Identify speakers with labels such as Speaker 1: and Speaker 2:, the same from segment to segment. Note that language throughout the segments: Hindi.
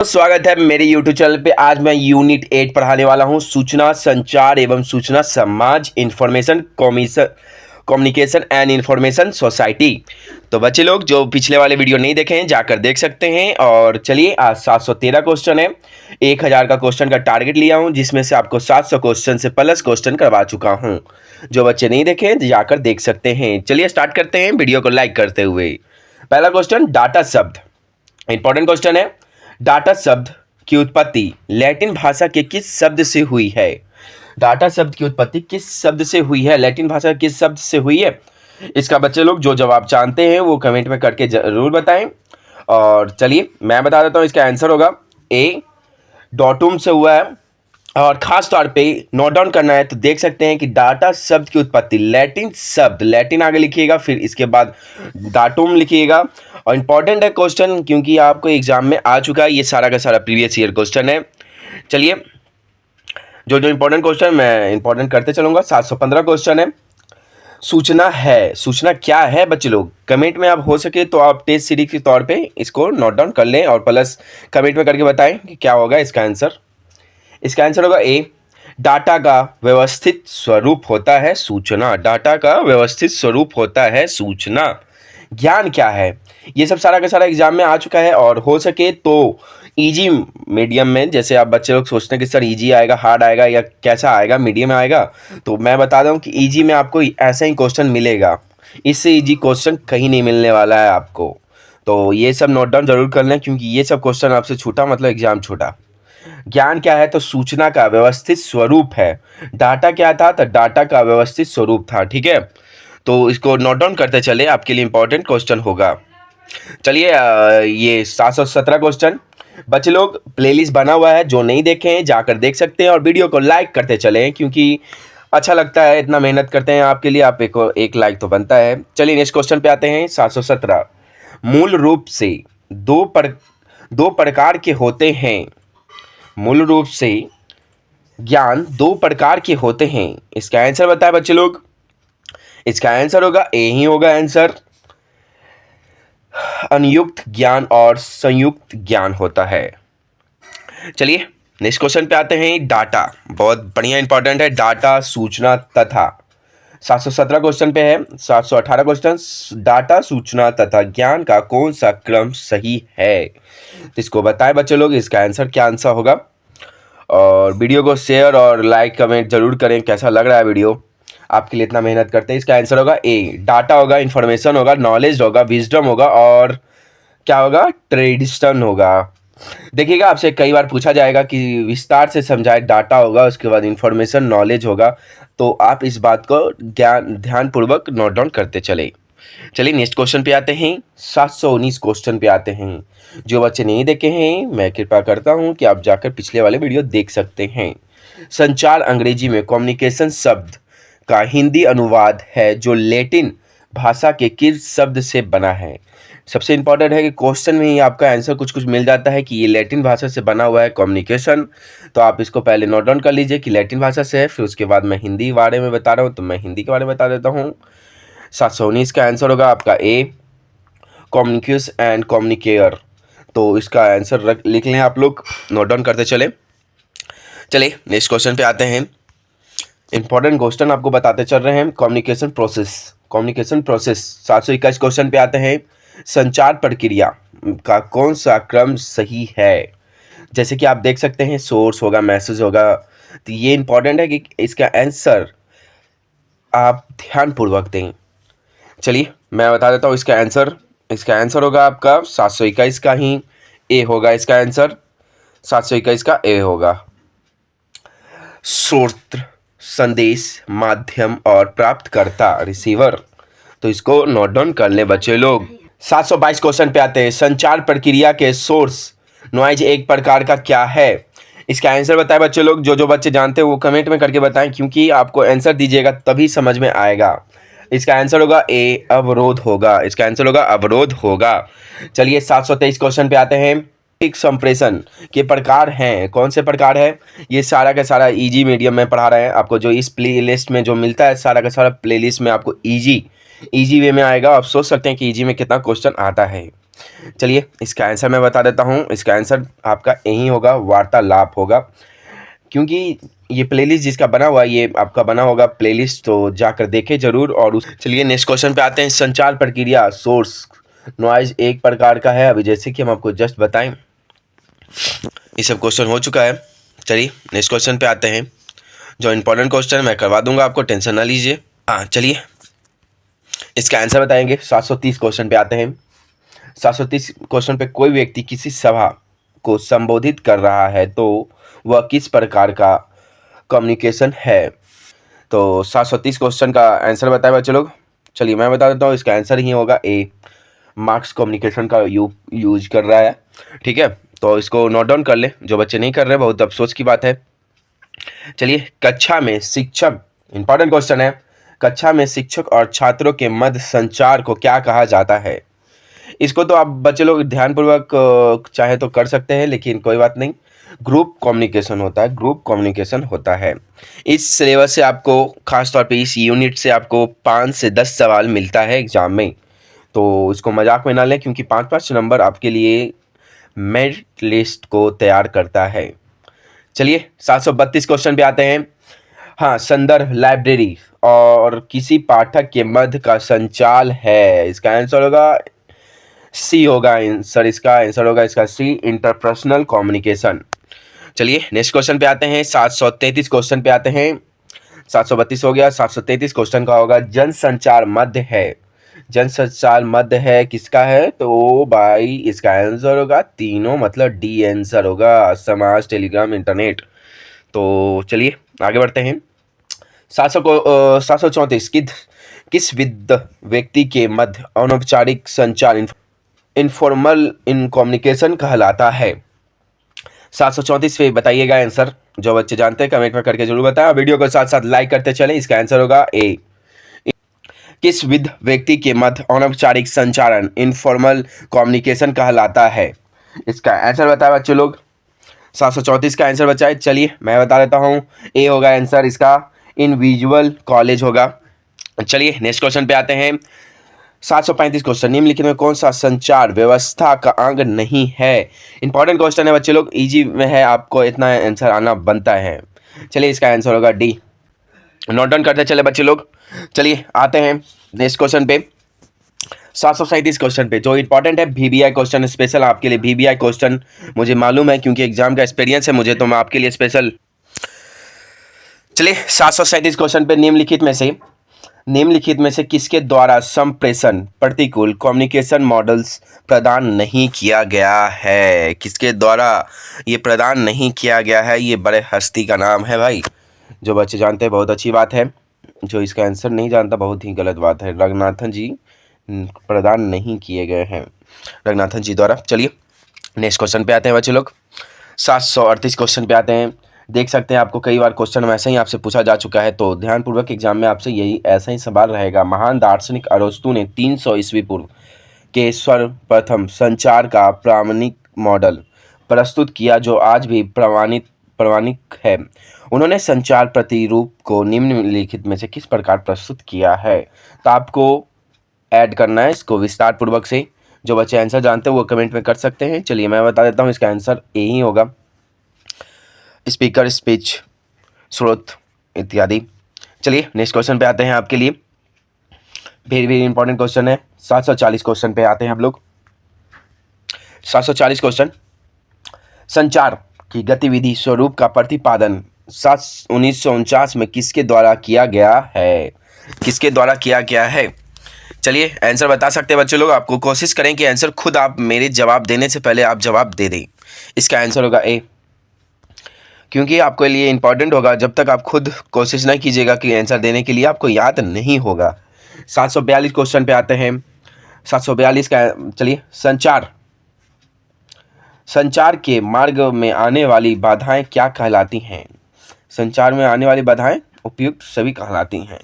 Speaker 1: स्वागत है मेरे YouTube चैनल पे। आज मैं यूनिट 8 पढ़ाने वाला हूँ, सूचना संचार एवं सूचना समाज, information communication and information society. तो बच्चे लोग जो पिछले वाले वीडियो नहीं देखे हैं जाकर देख सकते हैं। और चलिए, आज 713 क्वेश्चन है। 1000 का क्वेश्चन का टारगेट लिया हूँ, जिसमें से आपको 700 क्वेश्चन से प्लस क्वेश्चन करवा चुका हूँ। जो बच्चे नहीं देखे हैं जाकर देख सकते हैं। चलिए स्टार्ट करते हैं वीडियो को लाइक करते हुए। पहला क्वेश्चन, डाटा शब्द। इंपॉर्टेंट क्वेश्चन है। डाटा शब्द की उत्पत्ति लैटिन भाषा के किस शब्द से हुई है? डाटा शब्द की उत्पत्ति किस शब्द से हुई है? लैटिन भाषा किस शब्द से हुई है? इसका बच्चे लोग जो जवाब जानते हैं वो कमेंट में करके जरूर बताएं। और चलिए मैं बता देता हूँ, इसका आंसर होगा ए, डॉटुम से हुआ है। और ख़ास तौर पे नोट डाउन करना है तो देख सकते हैं कि डाटा शब्द की उत्पत्ति लैटिन शब्द, लैटिन आगे लिखिएगा, फिर इसके बाद डाटुम लिखिएगा। और इम्पॉर्टेंट है क्वेश्चन, क्योंकि आपको एग्जाम में आ चुका है। ये सारा का सारा प्रीवियस ईयर क्वेश्चन है। चलिए जो जो इम्पोर्टेंट क्वेश्चन मैं इम्पोर्टेंट करते चलूँगा। 715 क्वेश्चन है। सूचना है, सूचना क्या है बच्चे लोग? कमेंट में आप हो सके तो आप टेस्ट सीरीज के तौर पे इसको नोट डाउन कर लें और प्लस कमेंट में करके बताएं कि क्या होगा इसका आंसर। इसका आंसर होगा ए, डाटा का व्यवस्थित स्वरूप होता है सूचना। डाटा का व्यवस्थित स्वरूप होता है सूचना। ज्ञान क्या है? ये सब सारा का सारा एग्जाम में आ चुका है। और हो सके तो इजी मीडियम में, जैसे आप बच्चे लोग सोचते हैं कि सर इजी आएगा, हार्ड आएगा या कैसा आएगा, मीडियम आएगा, तो मैं बता दूं कि इजी में आपको ऐसा ही क्वेश्चन मिलेगा। इससे इजी क्वेश्चन कहीं नहीं मिलने वाला है आपको। तो ये सब नोट डाउन जरूर कर लें, क्योंकि ये सब क्वेश्चन आपसे छूटा मतलब एग्जाम छूटा। ज्ञान क्या है? तो सूचना का व्यवस्थित स्वरूप है। डाटा क्या था? तो डाटा का व्यवस्थित स्वरूप था। ठीक है, तो इसको नोट डाउन करते चले, आपके लिए इंपॉर्टेंट क्वेश्चन होगा। चलिए ये 717 क्वेश्चन। बच्चे लोग प्लेलिस्ट बना हुआ है, जो नहीं देखे हैं जाकर देख सकते हैं। और वीडियो को लाइक करते चलें, क्योंकि अच्छा लगता है, इतना मेहनत करते हैं आपके लिए, आप एक लाइक तो बनता है। चलिए नेक्स्ट क्वेश्चन पे आते हैं। 717, मूल रूप से दो प्रकार के होते हैं। मूल रूप से ज्ञान दो प्रकार के होते हैं। इसका आंसर बताएं बच्चे लोग। इसका आंसर होगा ए ही होगा आंसर। अनयुक्त ज्ञान और संयुक्त ज्ञान होता है। चलिए नेक्स्ट क्वेश्चन पे आते हैं। डाटा बहुत बढ़िया इंपॉर्टेंट है। डाटा, सूचना तथा 717 क्वेश्चन पे है। 718 क्वेश्चन, डाटा, सूचना तथा ज्ञान का कौन सा क्रम सही है? इसको बताएं बच्चे लोग, इसका आंसर क्या आंसर होगा। और वीडियो को शेयर और लाइक कमेंट जरूर करें, कैसा लग रहा है वीडियो, आपके लिए इतना मेहनत करते हैं। इसका आंसर होगा ए, डाटा होगा, इन्फॉर्मेशन होगा, नॉलेज होगा, विजडम होगा, और क्या होगा? ट्रेडिशन होगा। देखिएगा आपसे कई बार पूछा जाएगा कि विस्तार से समझाए। डाटा होगा, उसके बाद इन्फॉर्मेशन, नॉलेज होगा। तो आप इस बात को ध्यानपूर्वक नोट डाउन करते चले। चलिए नेक्स्ट क्वेश्चन पे आते हैं। 719 क्वेश्चन पे आते हैं। जो बच्चे नहीं देखे हैं मैं कृपा करता हूं कि आप जाकर पिछले वाले वीडियो देख सकते हैं। संचार अंग्रेजी में कम्युनिकेशन शब्द का हिंदी अनुवाद है, जो लैटिन भाषा के किस शब्द से बना है? सबसे इंपॉर्टेंट है कि क्वेश्चन में ही आपका आंसर कुछ कुछ मिल जाता है कि ये लैटिन भाषा से बना हुआ है कम्युनिकेशन। तो आप इसको पहले नोट डाउन कर लीजिए कि लैटिन भाषा से है, फिर उसके बाद मैं हिंदी के बारे में बता रहा हूँ तो मैं हिंदी के बारे में बता देता हूँ। 719 का आंसर होगा आपका ए, कम्युनिक्यूस एंड कम्युनिकेयर। तो इसका आंसर लिख लें आप लोग, नोट डाउन करते चले। चलिए नेक्स्ट क्वेश्चन पे आते हैं। इंपॉर्टेंट क्वेश्चन आपको बताते चल रहे हैं। Communication process, communication process. 721 question पे आते हैं। संचार प्रक्रिया का कौन सा क्रम सही है? जैसे कि आप देख सकते हैं, सोर्स होगा, मैसेज होगा। तो ये इंपॉर्टेंट है कि इसका आंसर आप ध्यानपूर्वक दें। चलिए मैं बता देता हूँ इसका आंसर। इसका आंसर होगा आपका 721 का ही ए होगा। इसका आंसर 721 का ए होगा। स्रोत, संदेश, माध्यम और प्राप्तकर्ता, रिसीवर। तो इसको नोट डाउन कर ले बच्चे लोग। 722 क्वेश्चन पे आते हैं। संचार प्रक्रिया के सोर्स नॉइज एक प्रकार का क्या है? इसका आंसर बताएं बच्चे लोग। जो जो बच्चे जानते हैं वो कमेंट में करके बताएं, क्योंकि आपको आंसर दीजिएगा तभी समझ में आएगा। इसका आंसर होगा ए, अवरोध होगा। इसका आंसर होगा अवरोध होगा। चलिए 723 क्वेश्चन पे आते हैं। संप्रेषण के प्रकार हैं, कौन से प्रकार है? ये सारा का सारा इजी मीडियम में पढ़ा रहे हैं आपको। जो इस प्ले लिस्ट में जो मिलता है सारा का सारा प्ले लिस्ट में आपको इजी वे में आएगा। आप सोच सकते हैं कि इजी में कितना क्वेश्चन आता है। चलिए इसका आंसर मैं बता देता हूँ। इसका आंसर आपका यही होगा, वार्तालाप होगा, क्योंकि ये प्लेलिस्ट जिसका बना हुआ है ये आपका बना होगा प्लेलिस्ट, तो जाकर देखें जरूर। और उस चलिए नेक्स्ट क्वेश्चन पे आते हैं। संचार प्रक्रिया सोर्स नॉइज एक प्रकार का है, अभी जैसे कि हम आपको जस्ट बताएं ये सब क्वेश्चन हो चुका है। चलिए नेक्स्ट क्वेश्चन पे आते हैं, जो इंपॉर्टेंट क्वेश्चन मैं करवा दूंगा आपको, टेंशन ना लीजिए। हाँ चलिए इसका आंसर बताएंगे। 730 क्वेश्चन पे आते हैं। 730 क्वेश्चन पे कोई व्यक्ति किसी सभा को संबोधित कर रहा है तो वह किस प्रकार का कम्युनिकेशन है? तो 730 क्वेश्चन का आंसर बताए बच्चे लोग। चलिए मैं बता देता हूँ, इसका आंसर ही होगा ए, मार्क्स कम्युनिकेशन का यूज कर रहा है। ठीक है, तो इसको नोट डाउन कर ले, जो बच्चे नहीं कर रहे बहुत अफसोस की बात है। चलिए कक्षा में शिक्षक, इंपॉर्टेंट क्वेश्चन है, कक्षा में शिक्षक और छात्रों के मध्य संचार को क्या कहा जाता है? इसको तो आप बच्चे लोग ध्यानपूर्वक चाहे तो कर सकते हैं, लेकिन कोई बात नहीं, ग्रुप कम्युनिकेशन होता है, ग्रुप कम्युनिकेशन होता है। इस सिलेबस से आपको खास तौर पे इस यूनिट से आपको 5 से 10 सवाल मिलता है एग्जाम में, तो इसको मजाक में ना लें, क्योंकि 5-5 नंबर आपके लिए मेरिट लिस्ट को तैयार करता है। चलिए 732 क्वेश्चन पे आते हैं। हाँ, संदर्भ लाइब्रेरी और किसी पाठक के मध्य का संचार है, इसका आंसर होगा सी होगा आंसर, इसका आंसर होगा इसका सी, इंटरपर्सनल कम्युनिकेशन। चलिए नेक्स्ट क्वेश्चन पे आते हैं। 733 क्वेश्चन पे आते हैं। 732 हो गया, 733 क्वेश्चन का होगा जनसंचार मध्य है। जनसंचार मध्य है किसका है? तो भाई इसका आंसर होगा तीनों, मतलब डी आंसर होगा, समाज, टेलीग्राम, इंटरनेट। तो चलिए आगे बढ़ते हैं। 734 किस विद्ध व्यक्ति के मध्य अनौपचारिक संचार इनफॉर्मल इन कम्युनिकेशन कहलाता है? 734 पे बताइएगा आंसर, जो बच्चे जानते हैं कमेंट में करके जरूर बताएं। वीडियो को साथ साथ लाइक करते चलें। इसका आंसर होगा ए, किस विद्ध व्यक्ति के मध्य अनौपचारिक संचारण इनफॉर्मल कम्युनिकेशन कहलाता है? इसका आंसर बताए बच्चे लोग। 734 का आंसर बचाए। चलिए मैं बता देता हूँ, ए होगा आंसर इसका, इंडिविजुअल कॉलेज होगा। चलिए नेक्स्ट क्वेश्चन पे आते हैं। 735 क्वेश्चन, निम्नलिखित में कौन सा संचार व्यवस्था का अंग नहीं है? इंपॉर्टेंट क्वेश्चन है बच्चे लोग, इजी में है, आपको इतना आंसर आना बनता है। चलिए इसका आंसर होगा डी, नोट डाउन करते चले बच्चे लोग। चलिए आते हैं नेक्स्ट क्वेश्चन पे। 737 क्वेश्चन पे, जो इंपॉर्टेंट है VBI क्वेश्चन, स्पेशल आपके लिए VBI क्वेश्चन, मुझे मालूम है क्योंकि एग्जाम का एक्सपीरियंस है मुझे, तो मैं आपके लिए स्पेशल। चलिए 737 क्वेश्चन पे, निम्नलिखित में से किसके द्वारा संप्रेषण प्रतिकूल कम्युनिकेशन मॉडल्स प्रदान नहीं किया गया है? किसके द्वारा ये प्रदान नहीं किया गया है? ये बड़े हस्ती का नाम है भाई, जो बच्चे जानते हैं बहुत अच्छी बात है, जो इसका आंसर नहीं जानता बहुत ही गलत बात है। रंगनाथन जी प्रदान नहीं किए गए हैं, रंगनाथन जी द्वारा। चलिए नेक्स्ट क्वेश्चन पे आते हैं बच्चे लोग। 738 क्वेश्चन पे आते हैं। देख सकते हैं आपको कई बार क्वेश्चन वैसे ही आपसे पूछा जा चुका है, तो ध्यानपूर्वक एग्जाम में आपसे यही ऐसा ही सवाल रहेगा। महान दार्शनिक अरस्तु ने 300 ईस्वी पूर्व के सर्वप्रथम संचार का प्रामाणिक मॉडल प्रस्तुत किया, जो आज भी प्रमाणिक है। उन्होंने संचार प्रतिरूप को निम्नलिखित में से किस प्रकार प्रस्तुत किया है? तो आपको ऐड करना है इसको विस्तार पूर्वक से, जो बच्चे आंसर जानते हैं वो कमेंट में कर सकते हैं। चलिए मैं बता देता हूँ, इसका आंसर ए ही होगा, स्पीकर, स्पीच, स्रोत इत्यादि। चलिए नेक्स्ट क्वेश्चन पे आते हैं आपके लिए, वेरी वेरी इंपॉर्टेंट क्वेश्चन है। 740 क्वेश्चन पे आते हैं हम लोग। 740 क्वेश्चन, संचार की गतिविधि स्वरूप का प्रतिपादन 1949 में किसके द्वारा किया गया है? किसके द्वारा किया गया है? चलिए आंसर बता सकते हैं बच्चे लोग, आपको कोशिश करें कि आंसर खुद आप मेरे जवाब देने से पहले आप जवाब दे दें। इसका आंसर होगा ए, क्योंकि आपके लिए इंपॉर्टेंट होगा, जब तक आप खुद कोशिश नहीं कीजिएगा कि आंसर देने के लिए, आपको याद नहीं होगा। 742 क्वेश्चन पे आते हैं। 742 का, चलिए संचार के मार्ग में आने वाली बाधाएं क्या कहलाती हैं? संचार में आने वाली बाधाएं उपयुक्त सभी कहलाती हैं।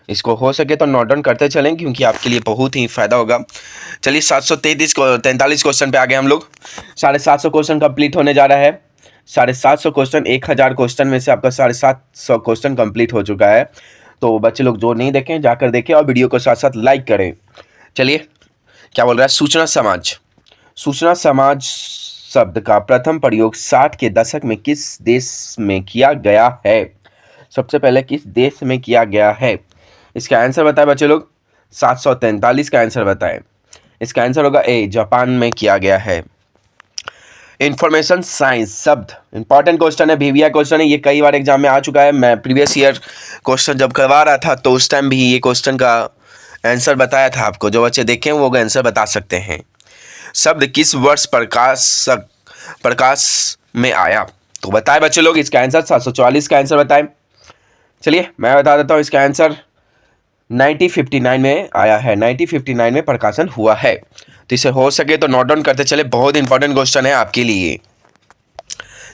Speaker 1: इसको हो सके तो नोट डाउन करते चलें, क्योंकि आपके लिए बहुत ही फायदा होगा। चलिए 743 क्वेश्चन पे आ गए हम लोग। 750 क्वेश्चन कंप्लीट होने जा रहा है। 750 क्वेश्चन, 1000 क्वेश्चन में से आपका 750 क्वेश्चन कंप्लीट हो चुका है। तो बच्चे लोग जो नहीं देखें जाकर देखें, और वीडियो को साथ साथ लाइक करें। चलिए क्या बोल रहा है? सूचना समाज। सूचना समाज शब्द का प्रथम प्रयोग 60 के दशक में किस देश में किया गया है? सबसे पहले किस देश में किया गया है? इसका आंसर बताएं बच्चे लोग। 743 का आंसर बताएं। इसका आंसर होगा ए, जापान में किया गया है। इंफॉर्मेशन साइंस शब्द इंपॉर्टेंट क्वेश्चन है, वीवीआई क्वेश्चन है, ये कई बार एग्जाम में आ चुका है। मैं प्रीवियस ईयर क्वेश्चन जब करवा रहा था तो उस टाइम भी ये क्वेश्चन का आंसर बताया था आपको। जो बच्चे देखें वो आंसर बता सकते हैं। शब्द किस वर्ष प्रकाश में आया? तो बताएं बच्चे लोग इसका आंसर। 744 का आंसर बताएं। चलिए मैं बता देता हूँ इसका आंसर। 1959 में आया है, 1959 में प्रकाशन हुआ है। तो इसे हो सके तो नोट डाउन करते चले, बहुत इंपॉर्टेंट क्वेश्चन है आपके लिए।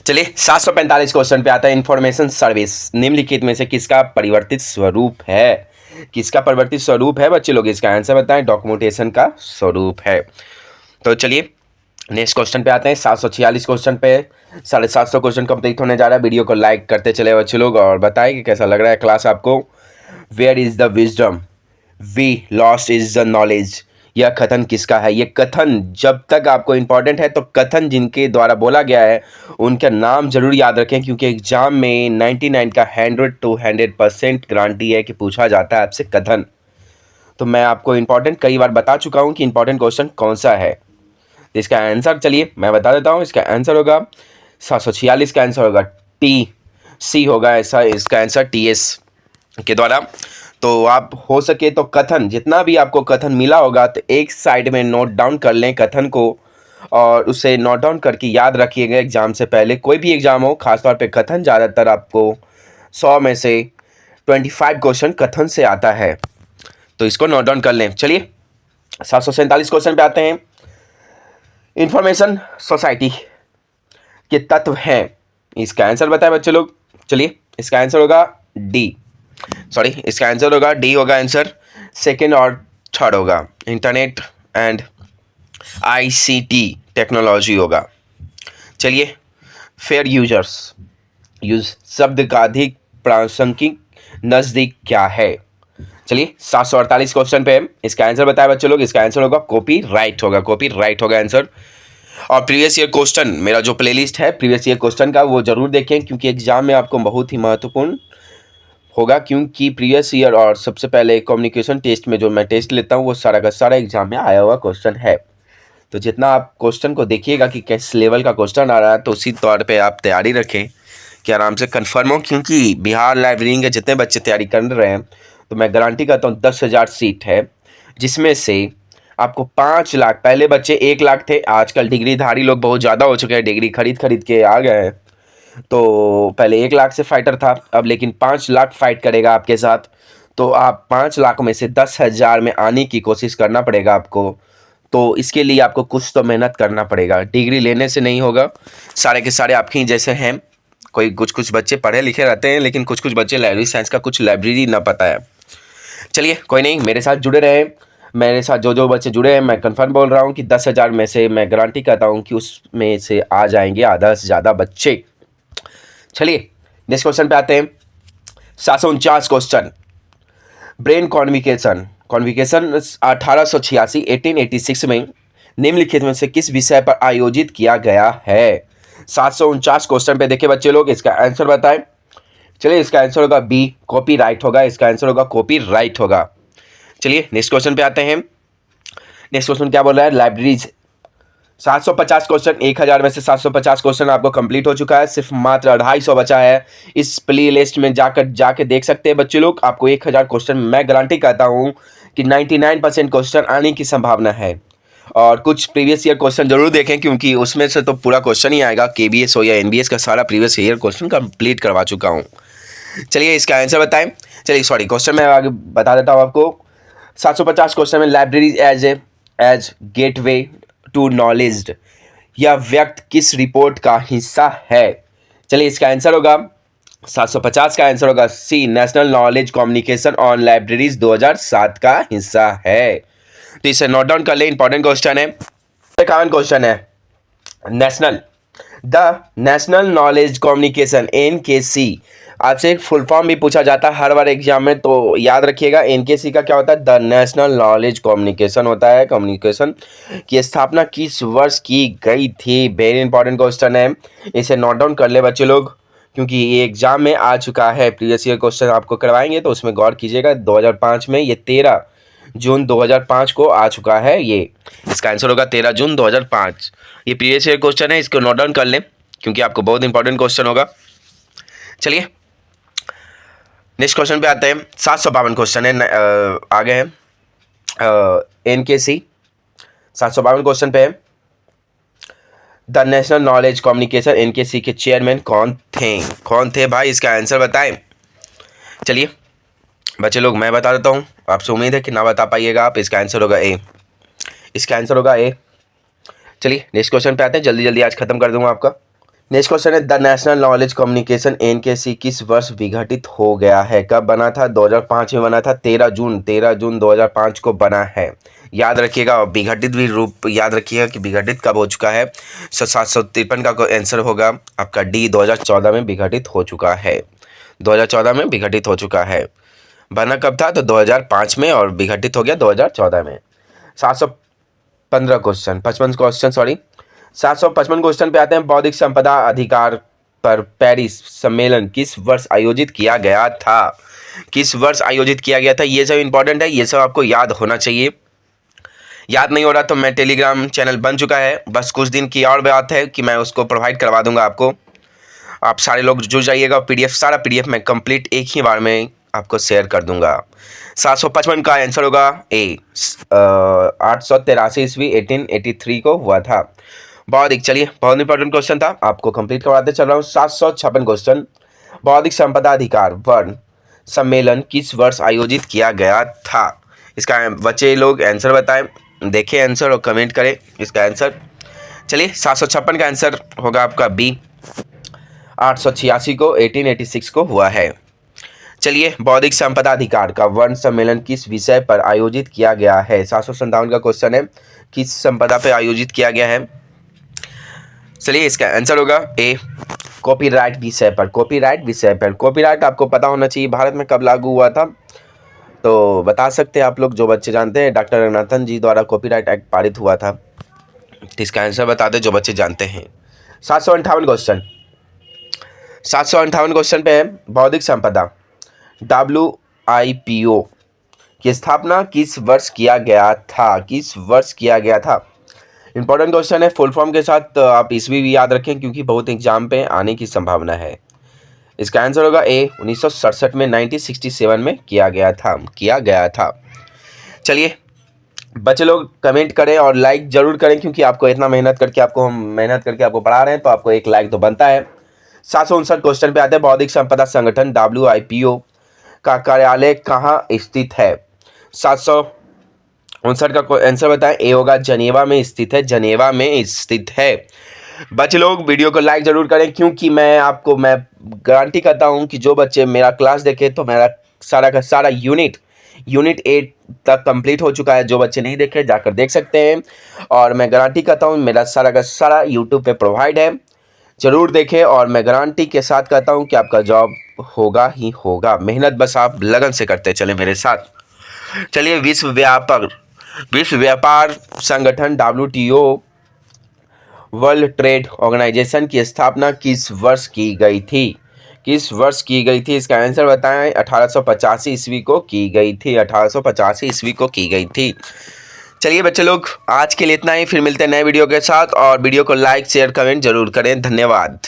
Speaker 1: चलिए 745 क्वेश्चन पे आता है। इंफॉर्मेशन सर्विस निम्नलिखित में से किसका परिवर्तित स्वरूप है? किसका परिवर्तित स्वरूप है बच्चे लोग? इसका आंसर बताएं। डॉक्यूमेंटेशन का स्वरूप है। तो चलिए नेक्स्ट क्वेश्चन पे आते हैं। 746 क्वेश्चन पे 750 क्वेश्चन कंप्लीट होने जा रहा है। वीडियो को लाइक करते चले बच्चे लोग और बताएं कि कैसा लग रहा है क्लास आपको। Where is the wisdom we lost is the knowledge. यह कथन किसका है? ये कथन जब तक आपको इंपॉर्टेंट है तो कथन जिनके द्वारा बोला गया है उनका नाम जरूर याद रखें, क्योंकि एग्जाम में 99 का 100 to 100% गारंटी है कि पूछा जाता है आपसे कथन। तो मैं आपको इंपॉर्टेंट कई बार बता चुका हूं कि इंपॉर्टेंट क्वेश्चन कौन सा है। तो इसका आंसर चलिए मैं बता देता हूं। इसका आंसर होगा 746 का आंसर होगा टी सी होगा ऐसा इसका आंसर, TS के द्वारा। तो आप हो सके तो कथन जितना भी आपको कथन मिला होगा तो एक साइड में नोट डाउन कर लें कथन को और उसे नोट डाउन करके याद रखिएगा एग्जाम से पहले। कोई भी एग्जाम हो, खासतौर पे कथन ज़्यादातर आपको 100 में से 25 क्वेश्चन कथन से आता है, तो इसको नोट डाउन कर लें। चलिए 747 क्वेश्चन पे आते हैं। इंफॉर्मेशन सोसाइटी के तत्व हैं, इसका आंसर बताएं बच्चे लोग। चलिए इसका आंसर होगा डी, सॉरी इसका आंसर होगा डी होगा आंसर। सेकेंड और थर्ड होगा इंटरनेट एंड ICT टेक्नोलॉजी होगा। चलिए फेयर यूज शब्द का अधिक प्रासंगिक नज़दीक क्या है? चलिए 748 क्वेश्चन पे इसका आंसर बताए बच्चे लोग। इसका आंसर होगा कॉपीराइट होगा, कॉपीराइट होगा आंसर। और प्रीवियस ईयर क्वेश्चन मेरा जो प्लेलिस्ट है प्रीवियस ईयर क्वेश्चन का वो जरूर देखें, क्योंकि एग्जाम में आपको बहुत ही महत्वपूर्ण होगा। क्योंकि प्रीवियस ईयर और सबसे पहले कम्युनिकेशन टेस्ट में जो मैं टेस्ट लेता हूँ वो सारा का सारा एग्जाम में आया हुआ क्वेश्चन है। तो जितना आप क्वेश्चन को देखिएगा कि किस लेवल का क्वेश्चन आ रहा है तो उसी तौर पे आप तैयारी रखें कि आराम से कन्फर्म हो। क्योंकि बिहार लाइब्रेरी के जितने बच्चे तैयारी कर रहे हैं तो मैं गारंटी करता हूँ 10,000 सीट है, जिसमें से आपको 5 लाख, पहले बच्चे 1 लाख थे, आजकल डिग्रीधारी लोग बहुत ज़्यादा हो चुके हैं, डिग्री खरीद के आ गए हैं। तो पहले 1 लाख से फाइटर था, अब लेकिन 5 लाख फाइट करेगा आपके साथ। तो आप 5 लाख में से 10,000 में आने की कोशिश करना पड़ेगा आपको। तो इसके लिए आपको कुछ तो मेहनत करना पड़ेगा, डिग्री लेने से नहीं होगा। सारे के सारे आपके ही जैसे हैं, कोई कुछ बच्चे पढ़े लिखे रहते हैं लेकिन कुछ बच्चे लाइब्रेरी साइंस का कुछ लाइब्रेरी ना पता है। चलिए कोई नहीं, मेरे साथ जुड़े रहे। मेरे साथ जो बच्चे जुड़े हैं मैं कंफर्म बोल रहा हूँ कि 10,000 में से मैं गारंटी करता हूँ कि उसमें से आ जाएंगे आधा से ज़्यादा बच्चे। चलिए नेक्स्ट क्वेश्चन पे आते हैं। 749 क्वेश्चन। ब्रेन कॉन्विकेशन 1886 में निम्नलिखित में से किस विषय पर आयोजित किया गया है? 749 क्वेश्चन पे देखिए बच्चे लोग, इसका आंसर बताएं। चलिए इसका आंसर होगा बी, कॉपीराइट होगा। इसका आंसर होगा कॉपीराइट होगा। चलिए नेक्स्ट क्वेश्चन पे आते हैं। नेक्स्ट क्वेश्चन क्या बोल रहा है? लाइब्रेरीज 750 क्वेश्चन, 1000 में से 750 क्वेश्चन आपको कंप्लीट हो चुका है, सिर्फ मात्र 250 बचा है। इस प्ले लिस्ट में जाके देख सकते हैं बच्चे लोग। आपको 1000 क्वेश्चन मैं गारंटी करता हूँ कि 99% क्वेश्चन आने की संभावना है। और कुछ प्रीवियस ईयर क्वेश्चन जरूर देखें, क्योंकि उसमें से तो पूरा क्वेश्चन ही आएगा। KBS हो या NBS का सारा प्रीवियस ईयर क्वेश्चन कंप्लीट करवा चुका हूँ। चलिए इसका आंसर बताएं। चलिए सॉरी क्वेश्चन मैं आगे बता देता हूँ आपको। 750 क्वेश्चन में library as gateway to knowledge, यह व्यक्त किस रिपोर्ट का हिस्सा है? चलिए इसका आंसर होगा 750 का आंसर होगा C, National Knowledge Communication on Libraries 2007 का हिस्सा है। तो इसे नोट डाउन कर ले, इंपॉर्टेंट क्वेश्चन है। क्वेश्चन है the national Knowledge communication NKC आपसे एक फुल फॉर्म भी पूछा जाता है हर बार एग्जाम में, तो याद रखिएगा एनकेसी का क्या होता है, द नेशनल नॉलेज कम्युनिकेशन होता है। कम्युनिकेशन की स्थापना किस वर्ष की गई थी? वेरी इंपॉर्टेंट क्वेश्चन है, इसे नोट डाउन कर ले बच्चे लोग, क्योंकि ये एग्जाम में आ चुका है। प्रीवियस ईयर क्वेश्चन आपको करवाएंगे तो उसमें गौर कीजिएगा। 2005 में ये 13 जून 2005 को आ चुका है। ये इसका आंसर होगा 13 जून 2005। ये प्रीवियस ईयर क्वेश्चन है, इसको नोट डाउन कर लें क्योंकि आपको बहुत इंपॉर्टेंट क्वेश्चन होगा। चलिए नेक्स्ट क्वेश्चन पे आते हैं। 752 क्वेश्चन है, आगे है एनकेसी 752 क्वेश्चन पे है। The national Knowledge communication NKC के चेयरमैन कौन थे भाई? इसका आंसर बताएं। चलिए बच्चे लोग मैं बता देता हूँ, आपसे उम्मीद है कि ना बता पाइएगा आप। इसका आंसर होगा ए, इसका आंसर होगा ए। चलिए नेक्स्ट क्वेश्चन पे आते हैं, जल्दी जल्दी आज खत्म कर दूंगा आपका। नेक्स्ट क्वेश्चन है, the national Knowledge communication NKC किस वर्ष विघटित हो गया है? कब बना था? 2005 में बना था। 13 जून 2005 को बना है। याद रखिएगा, विघटित भी रूप याद रखिएगा कि विघटित कब हो चुका है। 753 का आंसर होगा आपका डी, 2014 में विघटित हो चुका है। 2014 में विघटित हो चुका है। बना कब था? तो 2005 में, और विघटित हो गया 2014 में। 755 क्वेश्चन 755 क्वेश्चन पे आते हैं। बौद्धिक संपदा अधिकार पर पेरिस सम्मेलन किस वर्ष आयोजित किया गया था? किस वर्ष आयोजित किया गया था? ये सब इंपॉर्टेंट है, ये सब आपको याद होना चाहिए। याद नहीं हो रहा तो मैं टेलीग्राम चैनल बन चुका है, बस कुछ दिन की और बात है कि मैं उसको प्रोवाइड करवा दूंगा आपको। आप सारे लोग जुड़ जाइएगा। पीडीएफ, सारा पीडीएफ मैं कंप्लीट एक ही बार में आपको शेयर कर दूंगा। 755 का आंसर होगा ए, 883 ईस्वी 1883 को हुआ था। बौद्धिक, चलिए बहुत इंपॉर्टेंट क्वेश्चन था, आपको कंप्लीट करवाते चल रहा हूँ। 756 क्वेश्चन, बौद्धिक संपदा अधिकार वर्ण सम्मेलन किस वर्ष आयोजित किया गया था? इसका बच्चे लोग आंसर बताएं, देखें आंसर और कमेंट करें इसका आंसर। चलिए 756 का आंसर होगा आपका बी, 886 को 1886 को हुआ है। चलिए बौद्धिक संपदा अधिकार का वर्ण सम्मेलन किस विषय पर आयोजित किया गया है? 757 का क्वेश्चन है, किस संपदा पर आयोजित किया गया है? चलिए इसका आंसर होगा ए, कॉपीराइट विषय पर। कॉपीराइट विषय पर। कॉपीराइट आपको पता होना चाहिए भारत में कब लागू हुआ था, तो बता सकते हैं आप लोग जो बच्चे जानते हैं। डॉक्टर रंगनाथन जी द्वारा कॉपीराइट एक्ट पारित हुआ था। तो इसका आंसर बता दें जो बच्चे जानते हैं। 758 क्वेश्चन 758 क्वेश्चन पे है, बौद्धिक संपदा WIPO की स्थापना किस वर्ष किया गया था? किस वर्ष किया गया था? इंपॉर्टेंट क्वेश्चन है, फुल फॉर्म के साथ आप ईस्वी भी याद रखें क्योंकि बहुत एग्जाम पे आने की संभावना है। इसका आंसर होगा ए, 1967 में 1967 में किया गया था। चलिए बच्चे लोग कमेंट करें और लाइक जरूर करें क्योंकि आपको इतना मेहनत करके आपको पढ़ा रहे हैं, तो आपको एक लाइक तो बनता है। 759 क्वेश्चन पे आते हैं, बौद्धिक संपदा संगठन WIPO का कार्यालय कहाँ स्थित है? 759 का आंसर बताएं। ए होगा जनेवा में स्थित है, जनेवा में स्थित है। बच्चे लोग वीडियो को लाइक जरूर करें क्योंकि मैं गारंटी करता हूं कि जो बच्चे मेरा क्लास देखे तो मेरा सारा का सारा यूनिट 8 तक कंप्लीट हो चुका है। जो बच्चे नहीं देखे जाकर देख सकते हैं, और मैं गारंटी करता हूं मेरा सारा का सारा यूट्यूब पे प्रोवाइड है, जरूर देखें। और मैं गारंटी के साथ कहता हूं कि आपका जॉब होगा ही होगा। मेहनत बस आप लगन से करते चले मेरे साथ। चलिए विश्व व्यापार संगठन WTO वर्ल्ड ट्रेड ऑर्गेनाइजेशन की स्थापना किस वर्ष की गई थी? किस वर्ष की गई थी? इसका आंसर बताएं। 1885 ईस्वी को की गई थी। 1885 ईस्वी को की गई थी। चलिए बच्चे लोग आज के लिए इतना ही, फिर मिलते हैं नए वीडियो के साथ, और वीडियो को लाइक शेयर कमेंट जरूर करें। धन्यवाद।